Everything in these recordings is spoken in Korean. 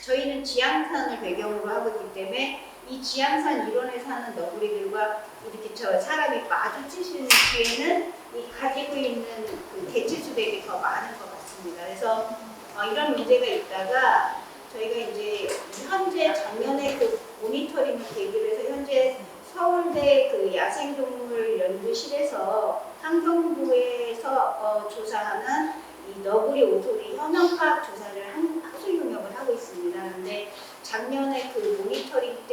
저희는 지향산을 배경으로 하고 있기 때문에 이 지향산 일원에 사는 너구리들과 이렇게 저 사람이 마주치시는 기회는 이 가지고 있는 그 개체수 대비 더 많은 것 같습니다. 그래서 이런 문제가 있다가 저희가 이제 현재 작년에 그 모니터링을 계기로 해서 현재 서울대 그 야생동물연구실에서 환경부에서 조사하는 이 너구리 오소리 현황 파악 조사를 학술 용역을 하고 있습니다. 그런데 작년에 그 모니터링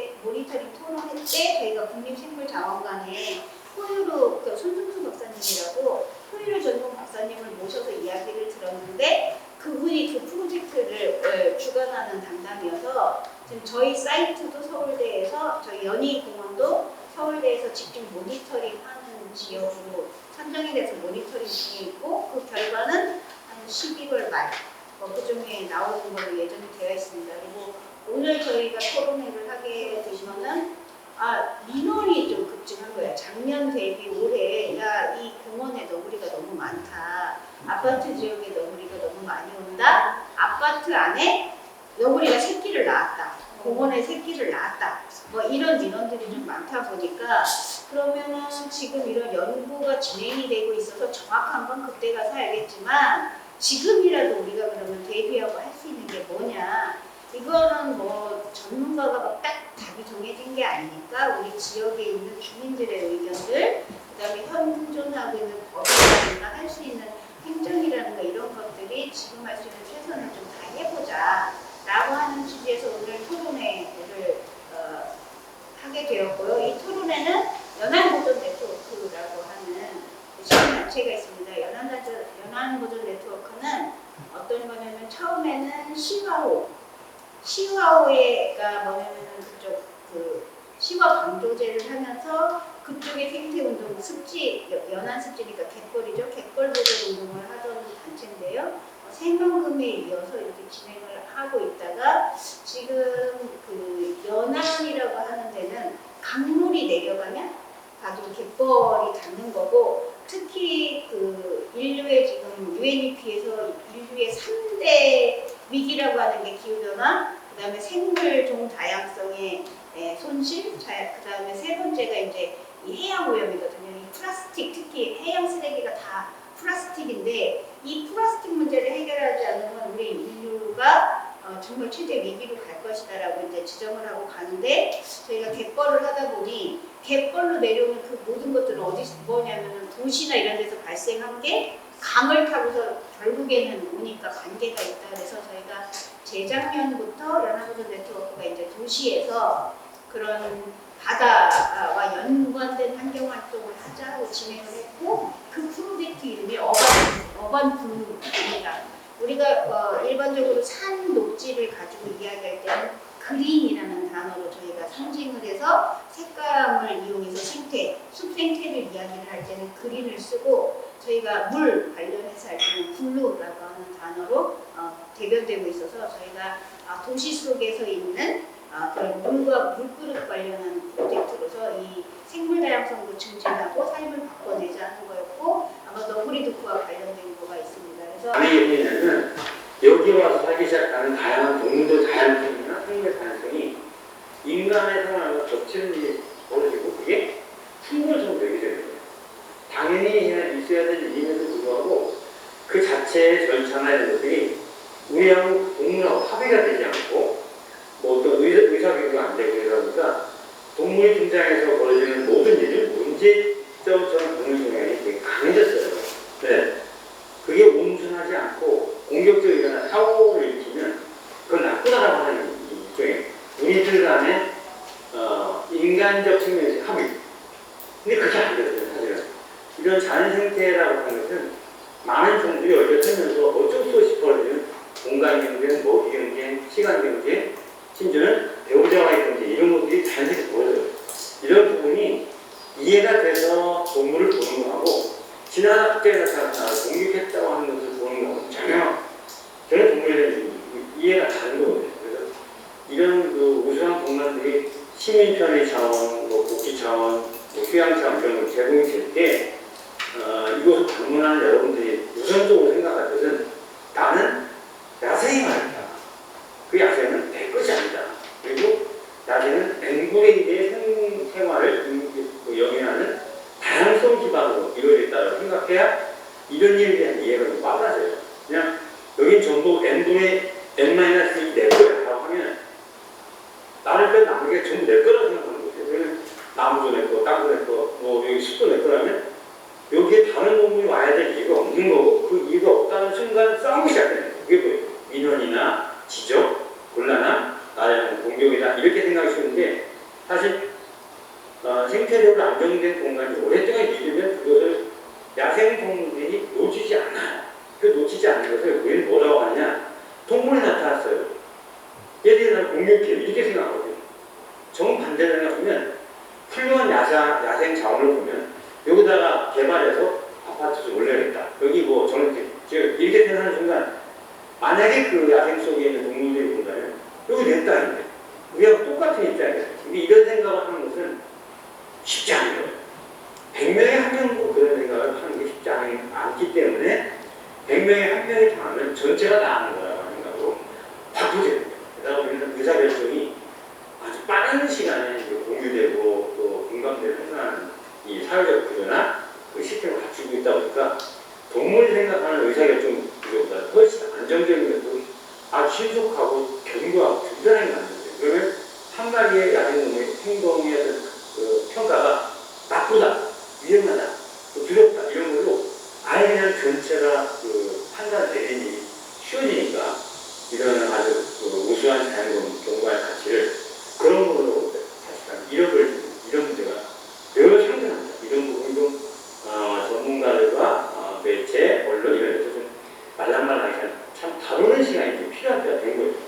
토론회 때 저희가 국립생물자원관에 호유로 그 손승수 박사님이라고 호유로 전문 박사님을 모셔서 이야기를 들었는데 그분이 그 프로젝트를 주관하는 담당이어서 지금 저희 사이트도 서울대에서 저희 연희공원도 서울대에서 직접 모니터링하는 지역으로 선정이 돼서 모니터링 중에 있고 그 결과는 한 11월 말 그중에 나오는 걸로 예정이 되어 있습니다. 그리고 오늘 저희가 토론회를 하게 되시면은 민원이 좀 급증한 거예요. 작년 대비 올해 이 공원에 너구리가 너무 많다. 아파트 지역에 너구리가 너무 많이 온다. 아파트 안에 너구리가 새끼를 낳았다. 공원에 새끼를 낳았다. 뭐 이런 민원들이 좀 많다 보니까 그러면은 지금 이런 연구가 진행이 되고 있어서 정확한 건 그때 가서 알겠지만 지금이라도 우리가 그러면 대비하고 할 수 있는 게 뭐냐. 이거는 뭐 전문가가 막 딱 답이 정해진 게 아니니까 우리 지역에 있는 주민들의 의견들, 그 다음에 현존하고 있는 법이라든가 할 수 있는 행정이라든가 이런 것들이 지금 할 수 있는 최선을 좀 다 해보자 라고 하는 취지에서 오늘 토론회를 하게 되었고요. 이 토론회는 연안보존 네트워크라고 하는 시민단체가 있습니다. 연안보존 네트워크는 어떤 거냐면 처음에는 시화호가 뭐냐면은 그쪽 그 시화 방조제를 하면서 그쪽에 생태운동 습지, 연안 습지니까 갯벌이죠. 갯벌 보존 운동을 하던 단체인데요. 생명금에 이어서 이렇게 진행을 하고 있다가 지금 그 연안이라고 하는 데는 강물이 내려가면 바로 갯벌이 닿는 거고 특히 그 인류의 지금 UNEP에서 인류의 3대 위기라고 하는 게 기후변화, 그 다음에 생물종 다양성의 손실, 그 다음에 세 번째가 이제 이 해양 오염이거든요. 이 플라스틱, 특히 해양 쓰레기가 다 플라스틱인데 이 플라스틱 문제를 해결하지 않으면 우리 인류가 정말 최대 위기로 갈 것이다라고 이제 지정을 하고 가는데 저희가 갯벌을 하다 보니 갯벌로 내려오는 그 모든 것들은 어디서 뭐냐면은 도시나 이런 데서 발생한 게 강을 타고서 결국에는 오니까 관계가 있다. 그래서 저희가 재작년부터 연합보존 네트워크가 이제 도시에서 그런 바다와 연관된 환경 활동을 하자고 진행을 했고 그 프로젝트 이름이 어반 블루입니다. 우리가 일반적으로 산 녹지를 가지고 이야기할 때는 그린이라는 단어로 저희가 상징을 해서 색감을 이용해서 숲 생태를 이야기를 할 때는 그린을 쓰고 저희가 물 관련해서 할 때는 블루라고 하는 단어로 대변되고 있어서 저희가 도시 속에서 있는 그런 물과 물그릇 관련한 프로젝트로서 이 생물 다양성도 증진하고 삶을 바꿔내자 하는 거였고 아마 너구리 덕후와 관련된 거가 있습니다. 그래서 아니 얘기는 여기 와서 살기 시작하는 다양한 동물들 다양성이나 생물 다양성이 인간의 생활과 겹치는 일이 벌어지고 그게 풍물처럼 되게 되는 거예요. 당연히 있어야 될 일임에도 불구하고 그 자체의 절차나 이런 것들이 우리하고 동물하고 합의가 되지 않고 뭐 어떤 의사결정이 안 되고 이러니까 동물이 등장해서 벌어지는 모든 일을 문제점처럼 동물 성향이 되게 강해졌어요. 네. 그게 온순하지 않고 공격적이거나 사고를 일으키면 그건 나쁘다라고 하는 일종의 우리들 간의 인간적 측면에서 합의. 근데 그게 안 되거든요, 사실은. 이런 자연 생태라고 하는 것은 많은 종들이 얽혀들면서 어쩔 수 없이 벌어지는 공간 경쟁, 먹이 경쟁, 시간 경쟁, 심지어는 배우자와의 경쟁 이런 것들이 자연스럽게 보여져요. 이런 부분이 이해가 돼서 동물을 보는 거하고 지나가게 나타나서 공격했다고 하는 것을 보는 거하고 전혀 동물에 대한 이해가 다른 거거든요. 그래서 이런 그 우수한 공간들이 시민 편의 차원, 뭐 복지 차원, 뭐 휴양 차원 이런 걸 제공이 될 때 이곳을 방문하는 여러분들이 우선적으로 생각할 것은 나는 야생이 말이다. 그 야생은 여긴 전부 n분의 n-2 내 거야라고 하면 나를 뺀 나무가 전부 내 거라고 생각하는 거죠. 왜냐면 나무도 내 거, 땅도 내 거, 뭐 여기 숲도 내 거라면 여기에 다른 동물이 와야 될 이유가 없는 거고 그 이유가 없다는 순간 싸움이 시작되는 거예요. 그게 뭐예요? 민원이나 지적, 곤란함, 나에 대한 공격이다 이렇게 생각이 쉬운데 사실 생태적으로 안정된 공간이 오랫동안 유지되면 그것을 야생동물들이 놓치지 않아요. 그 놓치지 않는 것을 우리는 뭐라고 하느냐? 동물이 나타났어요. 얘들이 나를 공격해 이렇게 생각하거든요. 정반대로 생각하면 훌륭한 야생 자원을 보면 여기다가 개발해서 아파트를 올려야겠다. 여기 뭐 저는 이렇게 생각하는 순간 만약에 그 야생 속에 있는 동물들이 본다면 여기 내 땅인데 우리하고 똑같은 입장이에요. 근데 이런 생각을 하는 것은 쉽지 않은 거예요. 100명에 1명도 그런 생각을 하는 게 쉽지 않기 때문에 100명에 1명이 당하면 전체가 다 하는 거라고 생각으로 바꾸게 됩니다. 그러다 보면 의사결정이 아주 빠른 시간에 공유되고 또 공감대를 형성하는 이 사회적 구조나 그 시스템을 갖추고 있다 보니까 동물이 생각하는 의사결정 구조보다 훨씬 안정적인 것도 아주 신속하고 견고하고 든든하게 만들어져요. 그러면 한 마리의 야생동물의 행동에 대한 그 평가가 나쁘다, 위험하다, 두렵다 이런 걸로 아예 그냥 전체가 그 판단을 내리니 쉬워지니까 이런 아주 그 우수한 자연경관의 가치를 그런 걸로 사실상 잃어버리는 이런 문제가 매우 상당합니다. 이런 부분도 전문가들과 매체, 언론 이런 데서 좀 말랑말랑하게 참 다루는 시간이 좀 필요할 때가 된 거죠.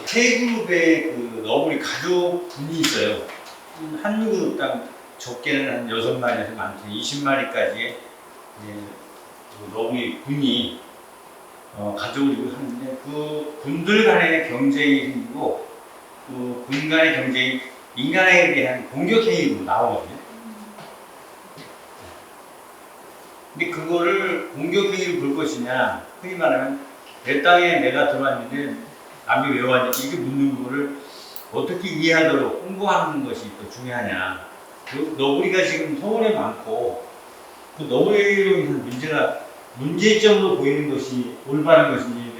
K그룹의 그 너구리 가족분이 있어요. 한 그룹 당 적게는 한 6마리에서 많게는 20마리까지의 그 너구리 분이 가족을 이루고 하는데 그 분들 간의 경쟁이 생기고 그 분 간의 경쟁이 인간에 대한 공격 행위로 나오거든요. 근데 그거를 공격 행위로 볼 것이냐, 흔히 말하면 내 땅에 내가 들어왔는데 남이 왜 왔냐 이렇게 묻는 거를 어떻게 이해하도록 홍보하는 것이 더 중요하냐. 그 너구리가 지금 서울에 많고 그 너구리로 인한 문제점으로 보이는 것이 올바른 것인지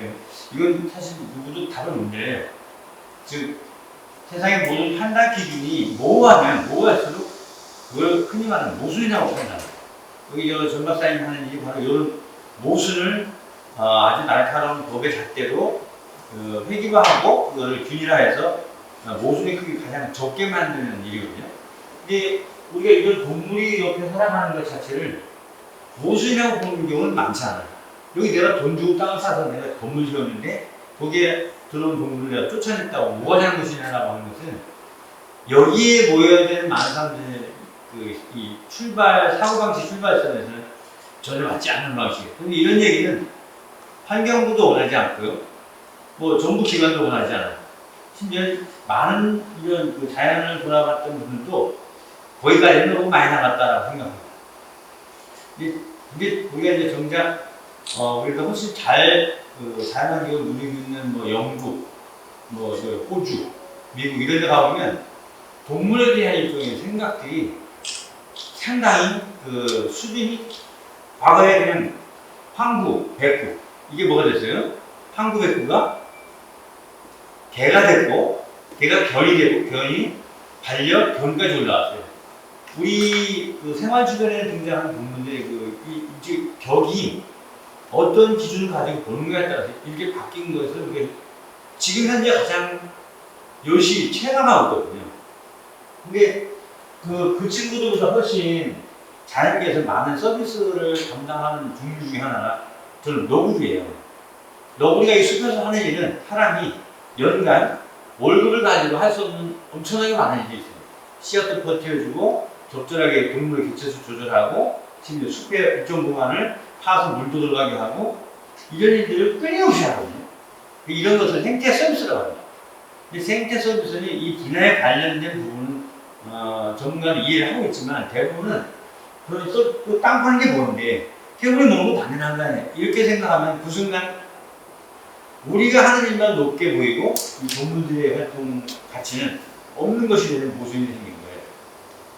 이건 사실 누구도 답은 없는데 즉 세상의 모든 판단 기준이 모호하면 모호할수록 그걸 흔히 말하는 모순이라고 판단해요. 여기 전 박사님 하는 일이 바로 이런 모순을 아주 날카로운 법의 잣대로 회기화하고 그걸 균일화해서 모순의 크기 가장 적게 만드는 일이거든요. 근데 우리가 이런 동물이 옆에 살아가는 것 자체를 모순이라고 보는 경우는 많지 않아요. 여기 내가 돈 주고 땅을 사서 내가 건물 지었는데 거기에 들어온 동물을 내가 쫓아냈다고 뭐가 잘못이냐라고 하는 것은 여기에 모여야 되는 많은 사람들의 이 사고방식 출발선에서는 전혀 맞지 않는 방식이에요. 근데 이런 얘기는 환경부도 원하지 않고요. 뭐 정부 기관도 원하지 않아요. 심지어 많은 이런 그 자연을 돌아봤던 분들도 거기까지는 너무 많이 나갔다라고 생각합니다. 근데 우리가 이제 정작 우리가 훨씬 자연 환경을 누리고 있는 뭐 영국, 뭐 호주, 미국 이런 데 가보면 동물에 대한 일종의 생각들이 상당히 그 수준이 과거에 그냥 황구, 백구 이게 뭐가 됐어요? 황구, 백구가 개가 됐고 개가 견이 되고 견이 반려, 견까지 올라왔어요. 우리 그 생활 주변에 등장하는 동물들의 격이 어떤 기준을 가지고 보는 거에 따라서 이렇게 바뀐 것을 우리가 지금 현재 가장 요시 체감하고 있거든요. 근데 그 친구들보다 훨씬 자연계에서 많은 서비스를 담당하는 종류 중에 하나가 저는 너구리예요. 너구리가 이 숲에서 하는 일은 사람이 연간 월급을 가지고 할 수 없는 엄청나게 많은 일이 있어요. 씨앗도 버텨주고 적절하게 동물의 개체수 조절하고 심지어 숲의 일정 공간을 파서 물도 들어가게 하고 이런 일들을 끊임없이 하거든요. 이런 것을 생태 서비스라고 합니다. 근데 생태 서비스는 이 분야에 관련된 부분은 전문가는 이해를 하고 있지만 대부분은 그 땅 파는 게 뭔데 개구리 먹는 거 당연한 거 아니에요. 이렇게 생각하면 그 순간 우리가 하는 일만 높게 보이고 이 동물들의 활동 가치는 없는 것이 되는 모순이 생긴 거예요.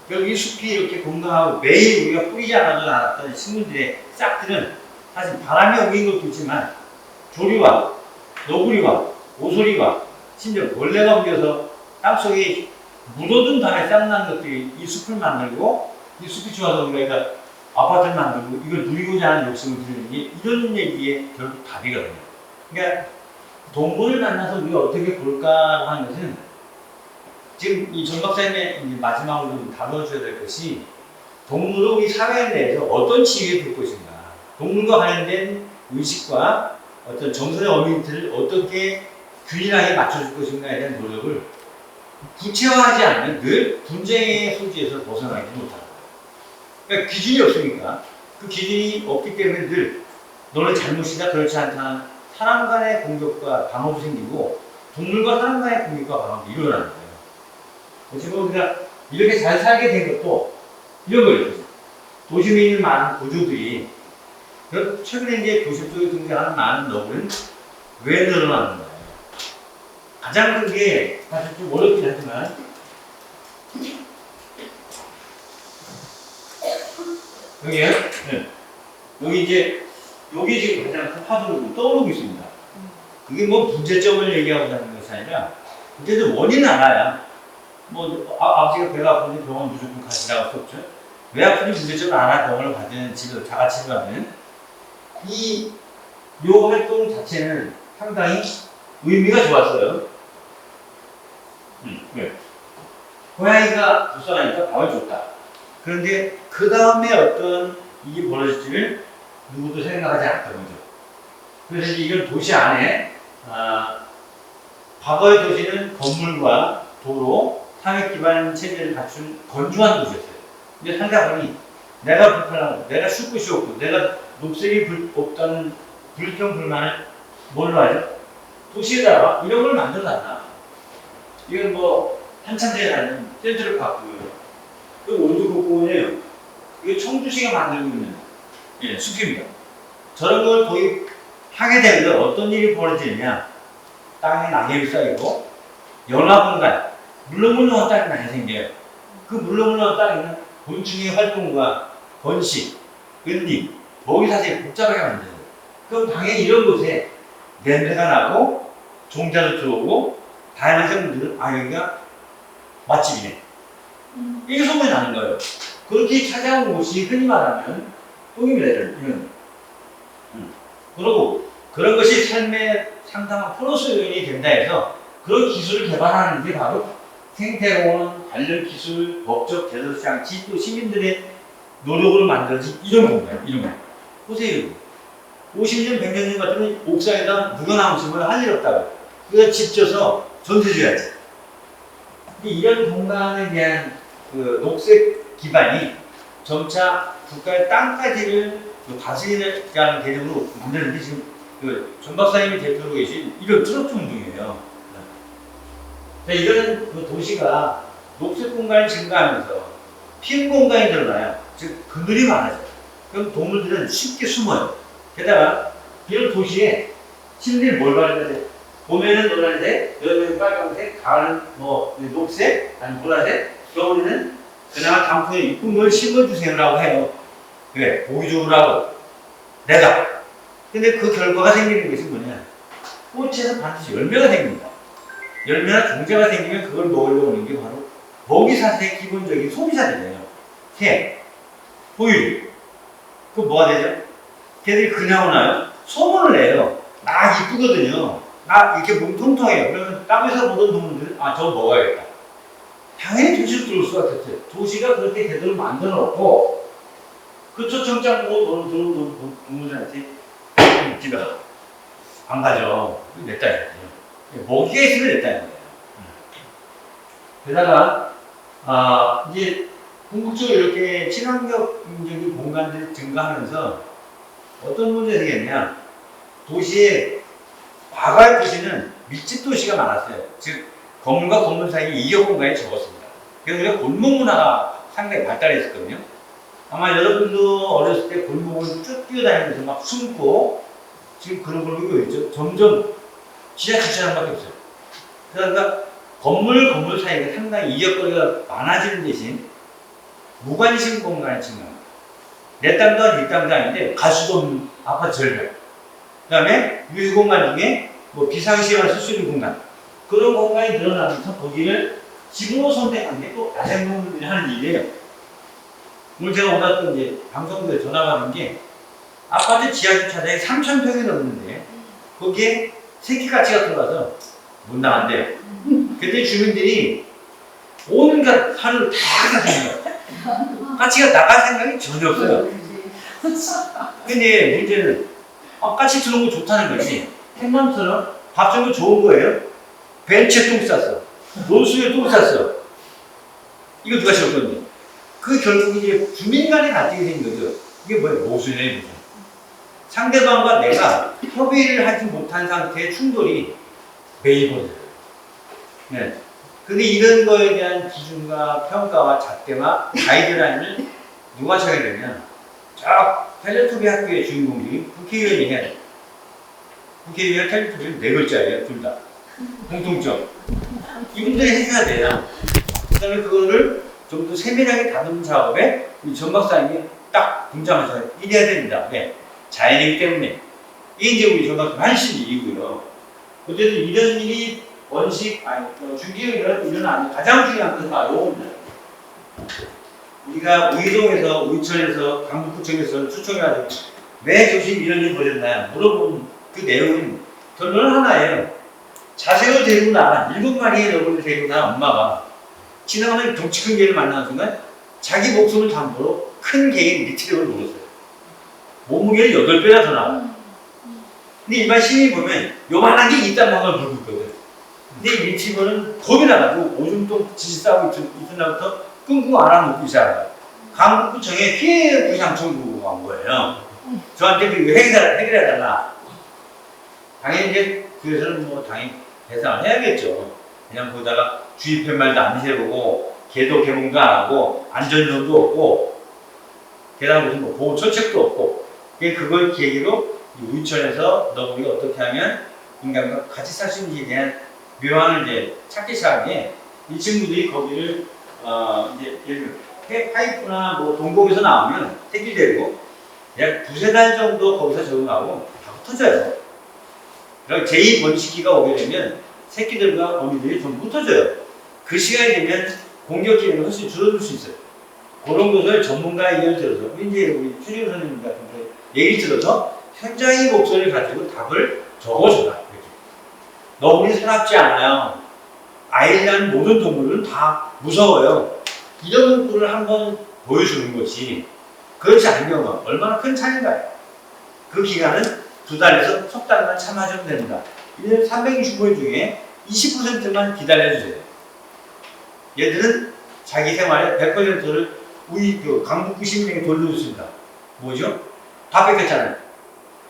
결국 이 숲이 이렇게 건강하고 매일 우리가 뿌리지 않아도 나왔던 식물들의 싹들은 사실 바람에 옮긴 것도 있지만 조리와 너구리와 오소리와 심지어 벌레가 옮겨서 땅속에 묻어둔 다음에 싹난 것들이 이 숲을 만들고 이 숲이 좋아서 우리가 아파트를 만들고 이걸 누리고자 하는 욕심을 부리는 게 이런 얘기에 결국 답이거든요. 그러니까 동물을 만나서 우리가 어떻게 볼까 하는 것은 지금 이 전 박사님의 이제 마지막으로 좀 다뤄줘야 될 것이 동물은 우리 사회에 대해서 어떤 지위에 둘 것인가, 동물과 관련된 의식과 어떤 정서의 어미니티를 어떻게 균일하게 맞춰줄 것인가에 대한 노력을 구체화하지 않으면 늘 분쟁의 소지에서 벗어나지 못한다. 그러니까 기준이 없으니까 그 기준이 없기 때문에 늘 너는 잘못이다 그렇지 않다 사람 간의 공격과 방어도 생기고 동물과 사람 간의 공격과 방어도 일어나는 거예요. 지금 우리가 이렇게 잘 살게 된 것도 이런 거예요. 도심에 있는 많은 구조들이 최근에 이제 도심 속에 등장하는 많은 너구리는 왜 늘어나는 거예요? 가장 큰 게 사실 좀 어렵긴 하지만 여기에요? 네. 여기 이제 여기 지금 가장 큰 파도로 떠오르고 있습니다. 그게 뭐 문제점을 얘기하고 하는 것이 아니라 문제점 원인은 알아야 뭐 아버지가 배가 아픈데 병원 무조건 가시라고 썼죠. 왜 아픈지 문제점을 알아 병원을 가든 집에서 자가치료하는 요 활동 자체는 상당히 의미가 좋았어요. 네. 고양이가 불쌍하니까 밥을 줬다. 그런데 그 다음에 어떤 일이 벌어질지를 누구도 생각하지 않았던 거죠. 그래서 이건 도시 안에 과거의 도시는 건물과 도로, 사회 기반 체제를 갖춘 건조한 도시였어요. 근데 살다 보니 내가 불편하고 내가 쉴 곳이 없고 내가 녹색이 없다는 불평 불만을 뭘로 하죠? 도시에다가 이런 걸 만들어놨나? 이건 뭐 한참 전에 가는 센트럴 파크 그 오른쪽 부분이에요. 이게 청주시가 만들고 있는 숲입니다. 저런 걸 도입하게 되면 어떤 일이 벌어지느냐? 땅에 낙엽이 쌓이고 연화공간, 물렁물렁한 땅이 많이 생겨요. 그 물렁물렁한 땅에는 곤충의 활동과 번식, 은림, 먹이 사슬이 복잡하게 만들어요. 그럼 당연히 이런 곳에 냄새가 나고 종자도 들어오고 다양한 생물들은 여기가 맛집이네. 이게 소문이 나는 거예요. 그렇게 찾아온 곳이 흔히 말하면 똥입니다. 이런. 그리고 그런 것이 삶의 상당한 플러스 요인이 된다 해서 그런 기술을 개발하는 게 바로 생태공원, 관련 기술, 법적 제도 장치, 또 시민들의 노력으로 만들어진 이런 건가요? 이런 거. 보세요. 50년, 100년 전 같으면 옥상에다 누가 나오시면 할 일 없다고. 그래서 집 져서 전세 줘야지. 이런 공간에 대한 그 녹색 기반이 점차 국가의 땅까지를 다스리는 개념으로 만드는 게 지금 전 박사님이 대표로 계신 이런 트로트 운동이에요. 이런 그 도시가 녹색 공간이 증가하면서 핀 공간이 늘어나요. 즉 그늘이 많아져요. 그럼 동물들은 쉽게 숨어요. 게다가 이런 도시에 심리를 뭘 발휘하는데 봄에는 노란색, 여름에는 빨간색, 가을은 뭐 녹색, 아니 보라색, 겨울에는 그나마 단풍에 이쁜 걸 심어주세요라고 해요. 왜? 보기 좋으라고. 내가. 근데 그 결과가 생기는 것이 뭐냐? 꽃에서 반드시 열매가 생깁니다. 열매나 종자가 생기면 그걸 먹으려고 하는 게 바로 먹이사슬의 기본적인 소비자들이에요. 새, 포유류. 그거 뭐가 되죠? 걔들이 그냥 오나요? 소문을 내요. 나 이쁘거든요. 나 이렇게 몸 통통해요. 그러면 땅에서 보던 동물들은 저거 먹어야겠다. 당연히 도시로 들어올 수가 없어요. 도시가 그렇게 제대로 만들어 놓고 그 초청장 보고 들어오는 동물들한테 집에 안 가죠. 내 딸이거든요. 먹이가 있으면 내 딸인 거예요. 게다가 이제 궁극적으로 이렇게 친환경적인 공간들이 증가하면서 어떤 문제가 생겼냐? 도시에 과거의 도시는 밀집 도시가 많았어요. 즉 건물과 건물 사이에 이격 공간이 적었습니다. 그래서 우리가 골목 문화가 상당히 발달했었거든요. 아마 여러분도 어렸을 때 골목을 쭉 뛰어다니면서 막 숨고 지금 그런 골목이 있죠. 점점 지하 주차장밖에 없어요. 그러니까 건물 사이가 상당히 이격거리가 많아지는 대신 무관심 공간이 증가합니다. 내 땅도 아니고 이 땅도 아닌데 갈 수도 없는 아파트 절벽. 그 다음에 유휴공간 중에 뭐 비상시에만 쓸 수 있는 공간. 그런 공간이 늘어나면서 거기를 집으로 선택한 게 또 야생동물들이 하는 일이에요. 오늘 제가 오늘 또 이제 방송국에 전화 받은 게 아파트 지하 주차장이 3,000평이 넘는데 거기에 새끼까치가 들어가서 못 나간대요. 그때 주민들이 온갖 산을 다 가서 까치가 나갈 생각이 전혀 없어요. 근데 문제는 까치 들어온 거 좋다는 거지. 행남처럼 밥 주는 거 좋은 거예요. 벤치에 똥 쌌어. 논수에 똥 쌌어. 이거 누가 지을 건데? 그 결국 이제 주민 간의 갈등이 생긴 거죠. 이게 뭐예요? 모순이에요, 모순. 상대방과 내가 협의를 하지 못한 상태의 충돌이 매이거든요. 네. 근데 이런 거에 대한 기준과 평가와 잣대와 가이드라인을 누가 쳐야 되냐? 저 텔레토비 학교의 주인공들이 국회의원이 해야 돼요. 국회의원 텔레토비는 4글자예요, 둘 다. 공통점. 이분들이 해줘야 돼요. 그 다음에 그거를 좀 더 세밀하게 다루는 작업에 우리 전 박사님이 딱 분장하셔서 이래야 됩니다. 네. 자연이기 때문에. 이게 이제 우리 전 박사님 한신 일이고요. 어쨌든 이런 일이 중기에 일어나는 가장 중요한 것은 바로 우리가 우이동에서, 우이천에서, 강북구청에서 추천해가지고 왜 교수님 이런 일 벌였나요? 물어본 그 내용은 결론은 하나예요. 자식을 데리고 나간 7마리의 너구리를 데리고 나간 엄마가 지나가는 덩치 큰 개를 만나는 순간 자기 목숨을 담보로 큰 개인 리트리버를 물었어요. 몸무게를 8배나 더 나와요. 근데 일반 시민이 보면 요만한 게 이딴 방을 물고 있거든. 근데 이 리트리버는 겁이 나가지고 오줌통 지지 싸고 있던 날부터 끙끙 앓아먹고 있어요. 강북구청에 피해 부상 청구가 온 거예요. 저한테 이거 해결해달라. 당연히 이제 그래서는 뭐 당연히 배상을 해야겠죠. 그냥 거기다가 주의 팻말도 안 해보고 개도 개봉도 안 하고 안전요원도 없고 게다가 무슨 뭐 보호 철책도 없고 그걸 계기로 우이천에서 너구리가 어떻게 하면 인간과 같이 살 수 있는지에 대한 묘안을 이제 찾기 시작하게 이 친구들이 거기를 이제 예를 들어 파이프나 뭐 동공에서 나오면 새끼 데리고 약 2-3달 정도 거기서 적응하고 다 흩어져요. 그럼 제2번식기가 오게 되면 새끼들과 어미들이 좀 흩어져요. 그 시간이 되면 공격 기회는 훨씬 줄어들 수 있어요. 그런 것을 전문가의 의견을 들어서 이제 우리 추리우 선생님 같은 거 얘기를 들어서 현장의 목소리를 가지고 답을 적어줘라. 너구리 사납지 않아요. 아이라는 모든 동물은 다 무서워요. 이런 부분을 한번 보여주는 것이 그렇지 않은 경우가 얼마나 큰 차이인가요? 그 기간은 2달에서 석 달만 참아주면 됩니다. 1년 365일 중에 20%만 기다려주세요. 얘들은 자기 생활의 100%를 우리 강북구 시민에게 돌려줬습니다. 뭐죠? 다 뺏겼잖아요.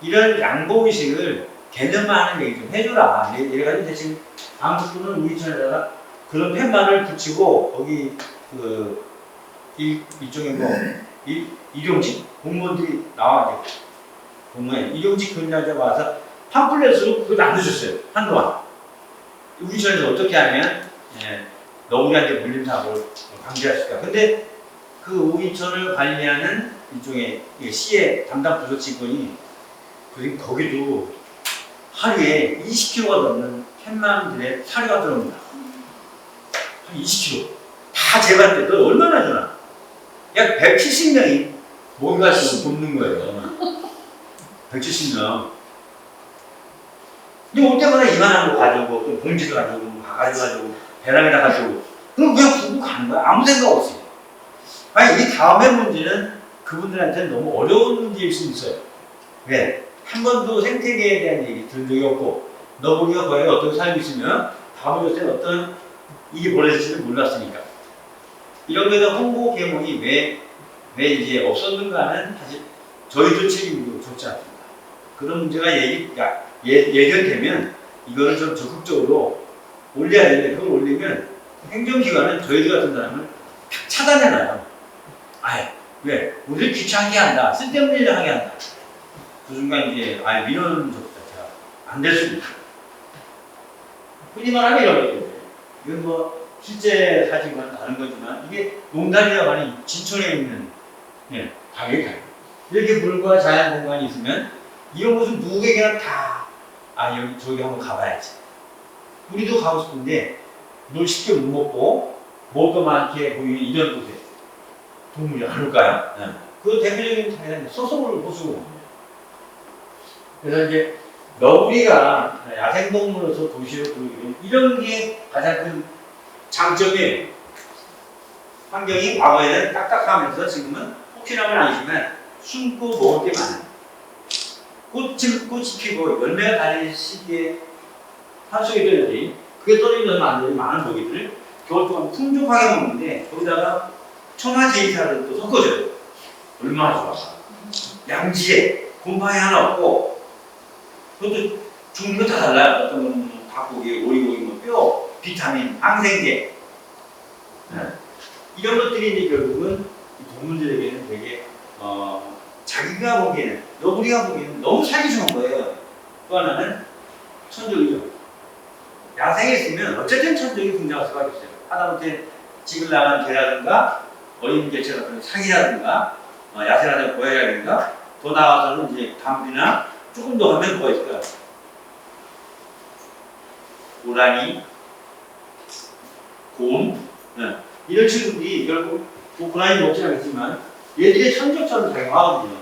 이런 양보의식을 개념화하는 얘기 좀 해줘라. 이래가지고 대신 강북구는 우이천에다가 그런 팻말을 붙이고 거기 이쪽에 뭐 일용직 공무원들이 나와요. 공무원 일용직 근무자가 와서 팜플렛으로 그거 나눠줬어요. 한동안. 우이천에서 어떻게 하면 너구리한테 물림 사고를 방지할 수 있을까? 근데 그 우이천을 관리하는 일종의 시의 담당 부서직원이 거기도 하루에 20kg가 넘는 캣맘들의 사료가 들어옵니다. 한 20kg. 다 재봤대. 너 얼마나 주나? 약 170명이 모여가지고 돕는 거예요. 170명. 근데 올 때마다 이만한 거 가져오고, 또 봉지도 가져오고, 가져가지고, 배낭에다 가져오고. 그럼 그냥 두고 가는 거야. 아무 생각 없이. 아니, 이 다음의 문제는 그분들한테는 너무 어려운 문제일 수 있어요. 왜? 한 번도 생태계에 대한 얘기 들은 적이 없고, 너구리가 거기에 어떻게 살고 있으면 다음에 때 어떤 일이 벌어질지를 몰랐으니까. 이런 거에다 홍보 계몽이 왜 이제 없었는가는 사실 저희도 책임도 좋지 않습니다. 그런 문제가 예견되면 이거를 좀 적극적으로 올려야 되는데 그걸 올리면 행정기관은 저희들 같은 사람을 차단해놔요. 아예 왜? 우리를 귀찮게 한다. 쓸데없는 일을 하게 한다. 그 순간 이제 아예 민원은 적 자체가 안 될 수도 있어요. 흔히 말하면 이런 거예요. 이건 뭐 실제 사진과는 다른 거지만 이게 농단이라고 하는 진천에 있는 당연히 이렇게 물과 자연 공간이 있으면 이런 곳은 누구에게나 여기 저기 한번 가봐야지. 우리도 가고 싶은데 물 쉽게 못 먹고 먹도 많게 보이는 이런 곳에 동물이 안 올까요? 네. 그 대표적인 사례는 소소물 호수. 그래서 이제 너구리가 야생동물로서 도시로 들어오기는 이런 게 가장 큰 장점이에요. 환경이 과거에는 딱딱하면서 지금은 혹시나는 아니지만 숨고 먹을 게 많아요. 꽃이 피고 열매가 달릴 시기에 산속에 떨어지 그게 떨어지는 만들이 많은 고기들을 겨울 동안 풍족하게 먹는데 거기다가 청아제이사를 또 섞어줘요. 얼마나 좋아. 양지에 곰팡이 하나 없고 그것도 종류가 다 달라요. 어떤 건 닭고기, 오리고기, 뼈, 비타민, 항생제 이런 것들이 이제 결국은 동물들에게는 되게 자기가 보기에는 너구리가 보기에는 너무 살기 좋은 거예요. 또 하나는 천적이죠. 야생에 있으면 어쨌든 천적이 등장할 수밖에 없어요. 하다못해 집을 나간 개라든가 어린 개체 같은 사기라든가 야생화된 고양이라든가 더 나아가서는 이제 담비나 조금 더 하면 뭐가 있을까요? 고라니, 곰 이런 친구들이 결국 고라니 먹지 않겠지만 얘들의 천적처럼 작용하거든요.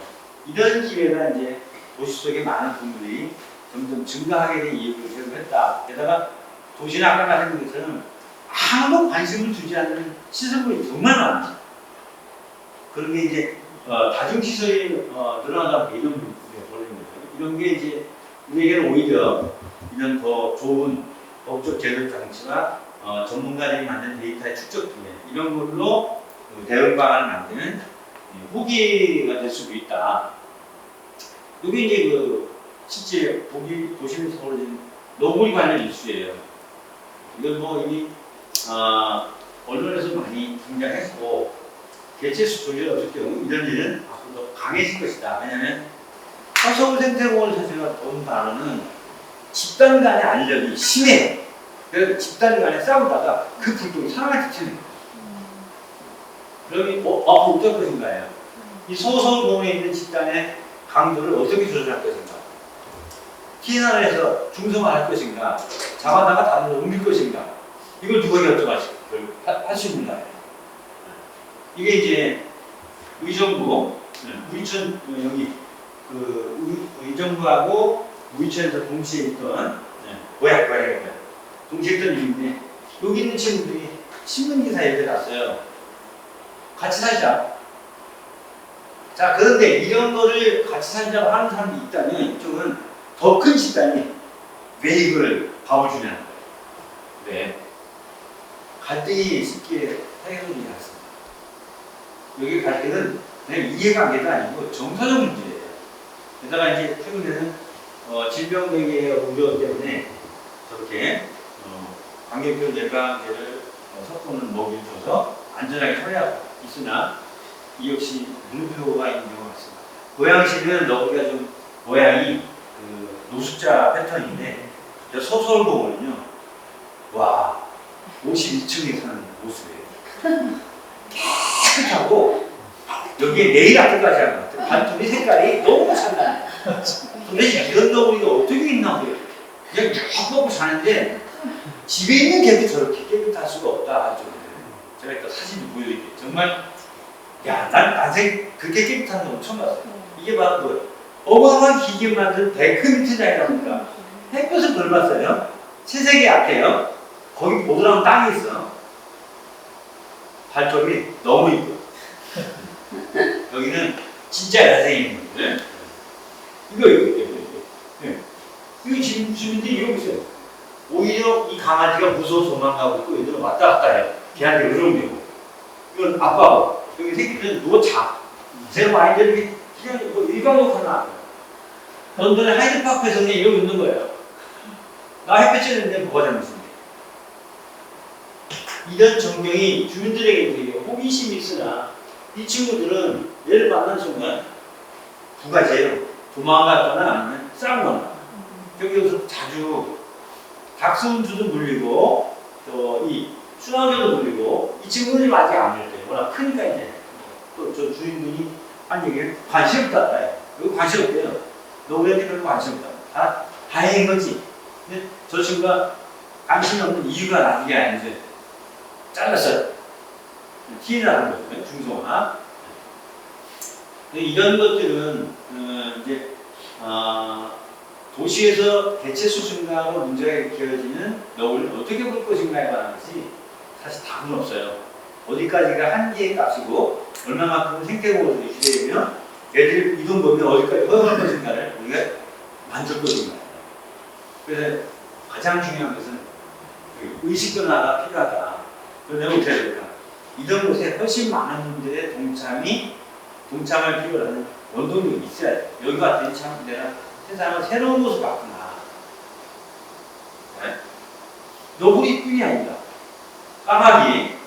이런 기회가 이제 도시 속에 많은 동물이 점점 증가하게 된 이유를 제공했다. 게다가 도시는 아까 말씀드린 것처럼 아무도 관심을 두지 않는 시설물이 정말 많아요. 그런 게 이제 다중시설이 늘어나다 보니 이런 문제가 벌어진 거죠. 이런 게 이제 우리에게는 오히려 이런 더 좋은 법적 제도 장치와 전문가들이 만든 데이터의 축적 기회 이런 걸로 대응 방안을 만드는 후기가 될 수도 있다. 이게 이제 실제 도심에서 벌어진 너구리 관련 이슈예요. 이건 뭐 이미 언론에서 많이 등장했고 개체수 조절이 없을 경우 이런 일은 앞으로 더 강해질 것이다. 왜냐하면 서울생태공원 자체가 본 바로는 집단 간의 알력이 심해요. 그래서 집단 간에 싸우다가 그 불똥이 사람을 지치는 거예요. 그러면 앞으로 어떨 것인가요? 이 소서공원에 있는 집단의 강도를 어떻게 조절할 것인가? 피난을 해서 중성화할 것인가? 잡아다가 다른 데로 옮길 것인가? 이걸 누가 결정할 수 있는 거예요. 이게 이제 의정부, 우이천 여기 의정부하고 우이천에서 동시에 있던 고향 동시에 있던 일인데 여기 있는 친구들이 신문기사 얘기를 났어요. 같이 살자. 자, 그런데 이런 거를 같이 살자고 하는 사람이 있다면 이쪽은 더 큰 집단이 왜 이걸 밥을 주냐는 거예요. 왜? 갈등이 쉽게 해결되지 않습니다. 여기 갈등은 그냥 이해관계도 아니고 정서적 문제예요. 게다가 이제 최근에는 질병계의 우려 때문에 저렇게 광역별 예방제를 섞어놓은 먹이를 줘서 안전하게 처리하고 있으나 이 역시 물음표가 있는 경우가 있습니다. 고양시는 너구리가 좀 모양이 노숙자 패턴인데 소설공원은요, 와 52층에 사는 모습이에요. 깨끗하고 여기에 네일 아트까지 하는 것 같아요. 반투리 색깔이 너무 찬란해요. 도대체 이런 너구리가 어떻게 있나 그래요. 그냥 쫙 먹고 사는데 집에 있는 개도 저렇게 깨끗할 수가 없다 하죠. 제가 이따 사진을 보여드릴게요. 정말 난 난생 그렇게 깨끗한 건 처음 봤어요. 이게 바로 뭐예요? 어마어마한 기계 만든 데크미트장이라니까 햇볕을 덜 봤어요. 채색이 약해요. 거기 보드라운 땅이 있어. 발톱이 너무 이뻐. 여기는 진짜 야생인 분들. 이거. 이거 지금 주민들이 이러고 있어요. 오히려 이 강아지가 무서워서 도망가고 있고 얘들은 왔다 갔다 해요. 걔한테 으름대고. 이건 아빠고. 여기 새끼들은 누워 자. 제가 아이들이 그냥 일광욕 하나. 런던의 하이드파크에서 그냥 이러고 있는 거예요. 나 햇볕이 있는데 뭐가 잘못인데. 이런 전경이 주민들에게 되게 호기심이 있으나 이 친구들은 얘를 만난 순간 두 가지예요. 도망갔거나 아니면 싸우거나. 여기서 자주 닥스훈트도 물리고 또 이 수나미도 물리고 이 친구들이 아직 안 될 때 워낙 크니까 이제 또 저 주인분이 한 얘기는 관심 없다. 여기 관심 없대요. 노무현이 그런 관심 없다. 다 다행인 거지. 근데 저 친구가 관심이 없는 이유가 나중에 아니지. 잘랐어요. 티를 나는 거죠. 중소나. 이런 것들은 이제 도시에서 대체수 증가로 문제가 길어지는 너울 어떻게 볼 것인가에 관한 것이 사실 답은 없어요. 어디까지가 한계의 값이고 얼마만큼 생태공원을 유지되면 애들이 이동 범위 어디까지 허용할 것인가를 우리가 만들 것인가. 그래서 가장 중요한 것은 의식 변화가 필요하다. 그럼 어떻게 해야 될까? 이런 곳에 훨씬 많은 분들의 동참을 필요로 하는 원동력이 있어야 돼. 여기 왔더니 참 내가 세상을 새로운 곳으로 봤구나. 네? 너구리뿐이 아니다. 까마귀.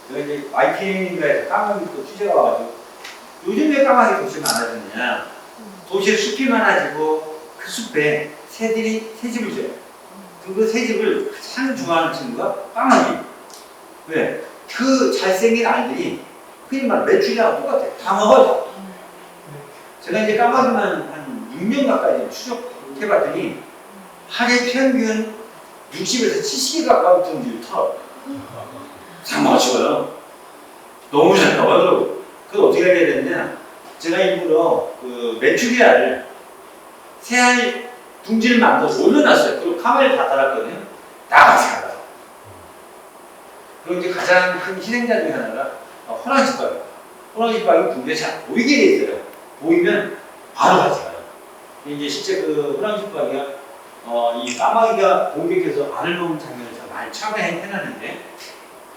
제가 이제 YTN인가에서 까마귀 또 취재가 와가지고 요즘 왜 까마귀 도시 많아졌느냐. 도시에 숲이 많아지고 그 숲에 새집을 줘요. 그 새집을 가장 좋아하는 친구가 까마귀. 왜? 그 잘생긴 알들이 흔히 말 메추리하고 똑같아요. 다 먹어요. 제가 이제 까마귀만 한 6년 가까이 추적해봤더니 하루에 평균 60에서 70개 가까운 둥지를 털어요. 다 먹어요. 너무 잘 나와요. 그래서 어떻게 해야 되느냐? 제가 일부러 그 메추리알을 새알 둥지를 만들어서 올려놨어요. 그리고 카메라를 다 달았거든요. 나가서 가라. 그리고 이제 가장 큰 희생자 중에 하나가 호랑이집박이에요. 호랑이집박이 둥지에 잘 보이게 돼 있어요. 보이면 바로 가져가요. 이제 실제 그 호랑이집박이가 이 까마귀가 공격해서 알을 놓은 장면을 제가 많이 촬영해놨는데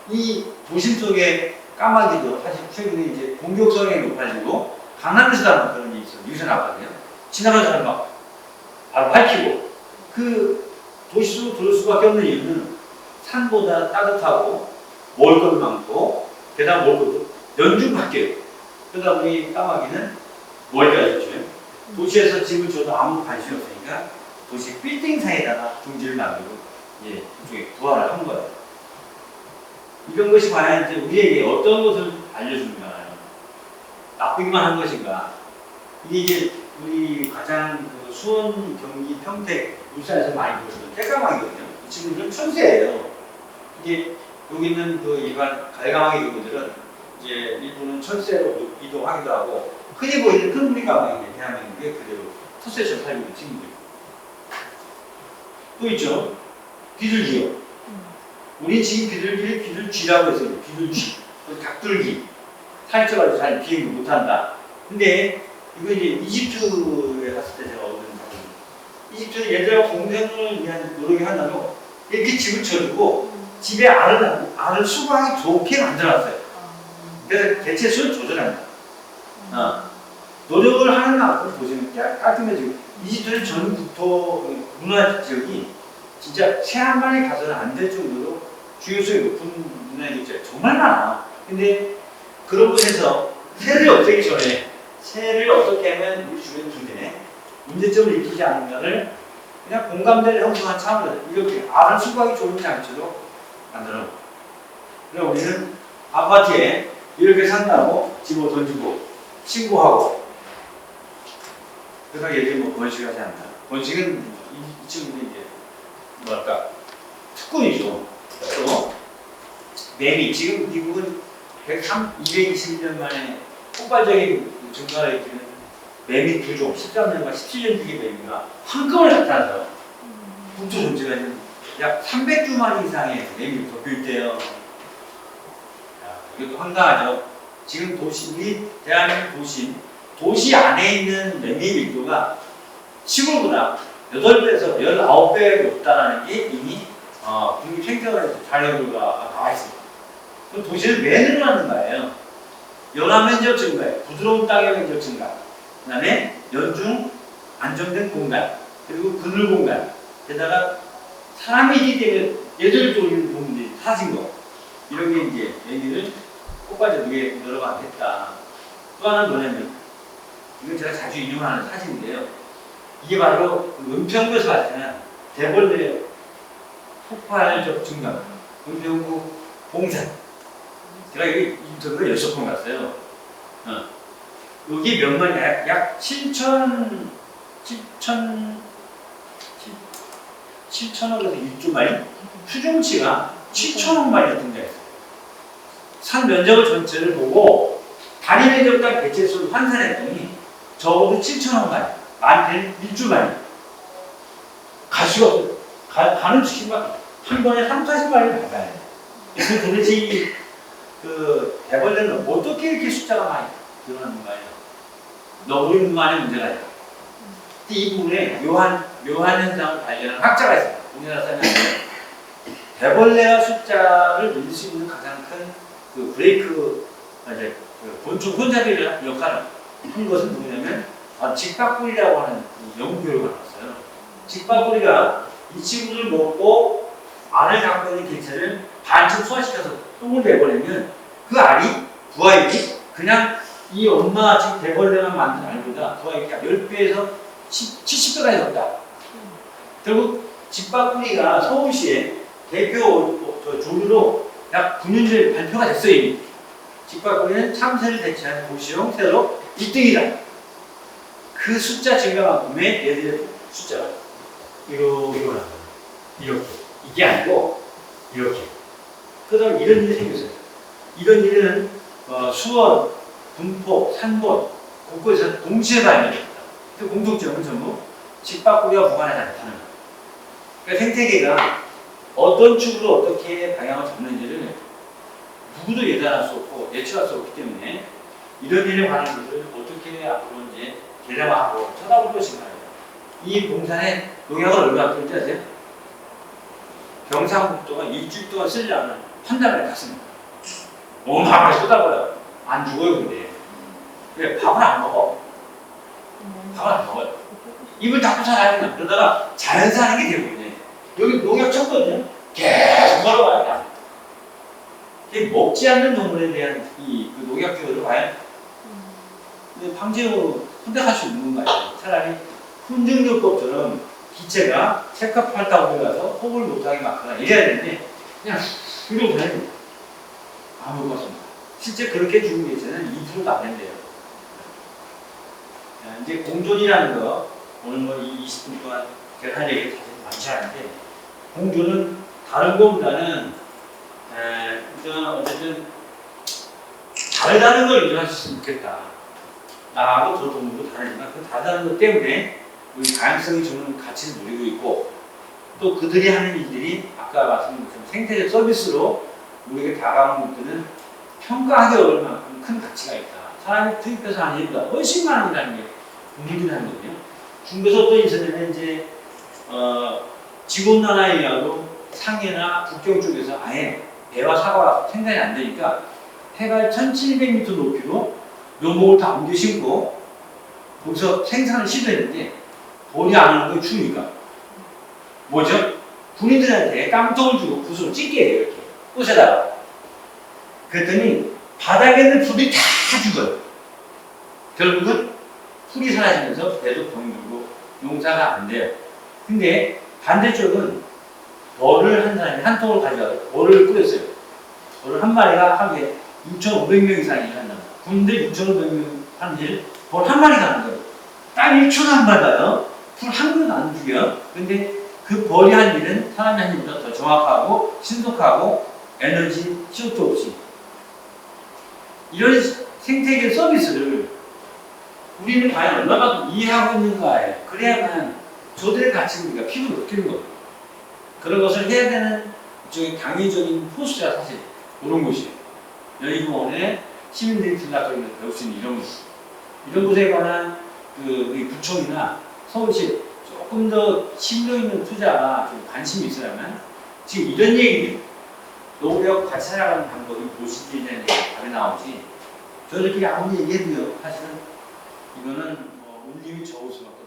이 도심 속의 까마귀도 사실 최근에 이제 공격성이 높아지고 강남에서도 한번 그런 일이 있어요. 뉴스에 나왔거든요. 지나가는 사람 막 바로 밝히고 그 도시로 들을 수밖에 없는 이유는 산보다 따뜻하고 먹을 것도 많고 게다가 먹을 것도 연중 바뀌어요. 그러다 보니 까마귀는 머리가 좋죠. 도시에서 집을 줘도 아무 관심이 없으니까 도시 빌딩 사이에다가 둥지를 만들고 이제 그쪽에 부활을 한 거예요. 이런 것이 과연 이제 우리에게 어떤 것을 알려주는가, 나쁘기만 한 것인가. 이게 이제 우리 가장 그 수원, 경기, 평택, 울산에서 많이 보시는 떼까마귀거든요. 이 친구들은 천새예요. 이게 여기 있는 그 일반 갈가마귀 경우들은 이제 일부는 천새로 이동하기도 하고 흔히 보이는 큰 부리 까마귀는 대한민국에 그대로 터세처럼 살고 있는 친구들. 또 있죠. 비둘기요. 우리 지금 비둘기를 비둘쥐라고 해서 비둘쥐, 닭둘기. 살이 쪄가지고 잘 비행도 못한다. 근데 이거 이제 이집트에 갔을 때 제가 얻은 작품. 이집트는 얘들하고 공생을 위한 노력이 하나로 이렇게 집을 쳐주고 집에 알을 수강이 좋게 만들어놨어요. 그래서 개체수를 조절합니다. 노력을 하는 만큼 보시면 깔끔해지고 이집트는 전 국토 문화 지역이 진짜 새 한 마리 가서는 안 될 정도로 중요성이 높은 문화의 지역이 정말 많아. 근데 그런 곳에서 새를 없애기 전에 새를 어떻게 하면 우리 주변 주변에 문제점을 일으키지 않는가를 그냥 공감대를 형성한 차원에서 이렇게 알을 수박이 좋은 장치로 만들어 놓고 그래서 우리는 아파트에 이렇게 산다고 집어 던지고 신고하고 그러다가 얘들이 뭐 번식하지 않나. 번식은 이 친구들이 이제 뭐랄까 특권이죠. 또 매미 지금 미국은 221년 만에 폭발적인 증가를 일으키는 매미 두종 13년과 17년 주기 매미가 한꺼번에 나타나서 국토 존재가 약 300주만 이상의 매미를 덮일때요. 이것도 황당하죠. 지금 우리 대한민국 도시 안에 있는 매미 밀도가 시골보다 8배에서 19배 높다는 게 이미 국립생태원에서 자료 결과가 나와 있습니다. 그럼 도시는 왜 늘어나는 거예요? 연화 면적 증가, 부드러운 땅의 면적 증가, 그 다음에 연중 안정된 공간, 그리고 그늘 공간, 게다가 사람이기 때문에 예절을 조리는 부분들이 사진 거, 이런 게 이제 얘기를 꽃가지 위에 들어가게 했다. 또 하나는 뭐냐면, 이건 제가 자주 인용하는 사진인데요. 이게 바로 은평구에서 봤을 때는 대벌레 폭발적 증가, 은평구 봉산. 제가 여기 인터뷰를 6번 갔어요. 여기 몇 마리, 약 7천억에서 1조 마리? 수종치가 7천억 마리 등장했어요. 산 면적을 전체를 보고 단위 면적당 개체수를 환산했더니 적어도 7천억 마리, 많게는 1조 마리. 갈 수가 없어요. 가는 치킨만 한 번에 3, 40마리를 받아야 돼요. 그래서 도대체 그 대벌레는 어떻게 이렇게 숫자가 많이 늘어나는 거예요? 너구리만의 문제가 있다. 이 부분에 묘한 현상을 발견한 학자가 있습니다. 우리나라 사람인데 대벌레가 숫자를 늘릴 수 있는 가장 큰 그 브레이크, 이제 곤충 혼잡이를 역할을 한 것은 뭐냐면 직박구리라고 하는 그 연구 결과가 나왔어요. 직박구리가 이 친구를 먹고 알을 갖고 있는 개체를 반쯤 소화시켜서 똥을 내보내면 그 알이 부화율이 그냥 이 엄마 지금 대벌레만 만든 알보다 부화율이 10배에서 70배까지 높다. 결국 집밥꾸리가 서울시에 대표 조류로 약 9년 전에 발표가 됐어요. 이미. 집밥꾸리는 참새를 대체한 도시용 새로 1등이다. 그 숫자 증가만큼의 얘들의 숫자가 이렇게 이게 아니고 이렇게. 그다음 이런 일이 생겼어요. 이런 일은 수원, 분포, 산본 곳곳에서 동시에 발견됩니다. 그 공통점은 전부 집밥구리와 무관하지 않다는 거예요. 그러니까 생태계가 어떤 축으로 어떻게 방향을 잡는지를 누구도 예단할 수 없고 예측할 수 없기 때문에 이런 일에 관한 것을 어떻게 앞으로 이제 개량하고 쳐다볼 것인가. 이 봉산에 농약을 얼마나 뿌린지 아세요? 경상북도가 일주일 동안 쓰려면 한 달에 갔습니다. 어마어마하게 쏟아버려요. 안 죽어요, 근데. 왜? 밥을 안 먹어. 밥을 안 먹어요. 입을 닫고 살아야 된다. 그러다가 자연사 하는 게 대부분이에요. 여기 농약 쳤거든요. 계속 걸어가요. 먹지 않는 동물에 대한 그 농약 기호를 과연 방제로 선택할 수 있는 건가요? 차라리 훈증요법처럼 기체가 체크팔다고 들어가서 호흡을 못하게 막거나 이래야 되는데 그냥 이러고 다니는 아무것도 없습니다. 실제 그렇게 죽은 개체는 2%도 안 된대요. 이제 공존이라는 거 오늘 뭐 20분 동안 제가 할 얘기가 사실 많지 않은데 공존은 다른 것보다는 어쨌든 다르다는 걸 인정할 수 있으면 좋겠다. 나하고 저 동물도 다르지만 그 다르다는 것 때문에 우리 다양성이 주는 가치를 누리고 있고 또 그들이 하는 일들이 아까 말씀드린 것처럼 생태적 서비스로 우리에게 다가오는 것들은 평가하기 어려울 만큼 큰 가치가 있다. 사람이 투입해서 하는 일보다 훨씬 많은 일이라는 게 동물들이 하는 거거든요. 중국에서 또 있었는데 이제 지구온난화에 의하고 상해나 북경 쪽에서 아예 배와 사과가 생산이 안 되니까 해발 1700m 높이로 묘목을 다 옮겨 심고 거기서 생산을 시도했는데 돈이 안 오는 거 추우니까 뭐죠? 군인들한테 깡통을 주고 붓으로 찢게 해요. 이렇게 꽃에다가. 그랬더니 바닥에 있는 풀이 다 죽어요. 결국은 풀이 사라지면서 배도 병들고 농사가 안 돼요. 근데 반대쪽은 벌을 한 사람이 한 통을 가져가서 벌을 뿌렸어요. 벌을 한 마리가 하루에 6,500명 이상이 한다. 군대 6,500명 하는 일, 벌 한 마리가 하는 거예요. 딱 1초도 안 받아요. 풀 한 그릇 안 죽여요. 근데 그 벌이 한 일은 사람이 한 일보다 더 정확하고 신속하고 에너지, CO2 없이. 이런 생태계 서비스를 우리는 과연 얼마나 이해하고 있는가에 그래야만 저들의 가치를 우리가 피부로 느끼는 거예요. 그런 것을 해야 되는 일종의 당위적인 포스가 사실 그런 곳이에요. 여의공원에 시민들이 들락거리면서 배울 수 있는 이런 곳. 이런 곳에 관한 우리 구청이나 서울시 조금 더 심도 있는 투자가 좀 관심이 있으려면 지금 이런 얘기들, 노력 같이 살아가는 방법이 무엇인지에 대한 얘기가 답이 나오지. 저희들끼리 아무리 얘기해도요, 사실은 이거는 울림이 적을 수밖에